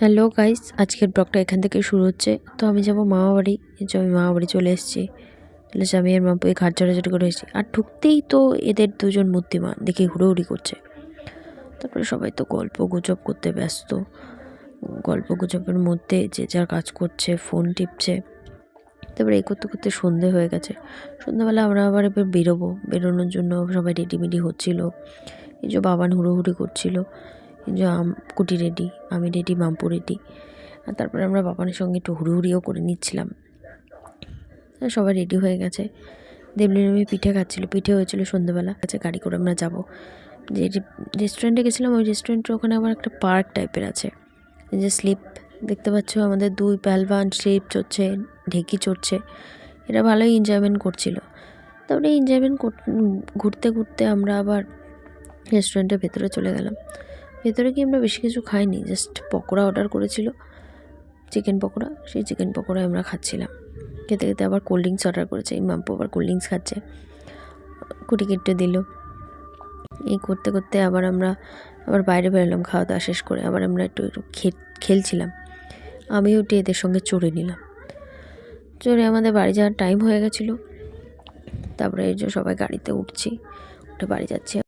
Hello guys, আজকের ব্লগটা এখান থেকে শুরু হচ্ছে। তো আমি যাব মামাবাড়ি। আমি মামাবাড়ি চলে এসেছি। আমি আর মাম্পুকে ঘাট ঝাড়াঝাড়ি করে এসেছি। আর ঢুকতেই তো এদের দুজন মূর্তিমান দেখে হুড়োহুড়ি করছে। তারপরে সবাই তো গল্প গুজব করতে ব্যস্ত। গল্প গুজবের মধ্যে যে যার কাজ করছে, ফোন টিপছে। তারপরে এই করতে করতে সন্ধে হয়ে গেছে। সন্ধ্যাবেলা আমরা আবার এবার বেরোনোর জন্য সবাই রেডিমেডি হচ্ছিল। এই যে বাবান হুড়োহুড়ি করছিল। এই যে কুটি রেডি, আমি রেডি, মাম্পু রেডি। আর তারপরে আমরা বাবানের সঙ্গে একটু হুড়োহুড়িও করে নিচ্ছিলাম। সবাই রেডি হয়ে গেছে। দেবলিন আমি পিঠে খাচ্ছিল, পিঠে হয়েছিল সন্ধ্যাবেলা। গাড়ি করে আমরা যাব। যে রেস্টুরেন্টে গেছিলাম, ওই রেস্টুরেন্টের ওখানে আবার একটা পার্ক টাইপের আছে। এই যে স্লিপ দেখতে পাচ্ছ, আমাদের দুই পেলবান স্লিপ চড়ছে, ঢেকি চড়ছে। এরা ভালোই এনজয়মেন্ট করছিল। তারপরে এনজয়মেন্ট ঘুরতে ঘুরতে আমরা আবার রেস্টুরেন্টের ভেতরে চলে গেলাম। ভেতরে গিয়ে আমরা বেশি কিছু খাইনি, জাস্ট পকোড়া অর্ডার করেছিল, চিকেন পকোড়া। সেই চিকেন পকোড়াই আমরা খাচ্ছিলাম। খেতে খেতে আবার কোল্ড ড্রিঙ্কস অর্ডার করেছে। এই মাম্পু আবার কোল্ড ড্রিঙ্কস খাচ্ছে, কুটি কেটে দিল। এই করতে করতে আবার বাইরে বেরোলাম খাওয়া দাওয়া শেষ করে। আবার আমরা একটু খেলছিলাম। আমি উঠে এদের সঙ্গে চড়ে নিলাম। চড়ে আমাদের বাড়ি যাওয়ার টাইম হয়ে গেছিলো। তারপরে এই যে সবাই গাড়িতে উঠে বাড়ি যাচ্ছি।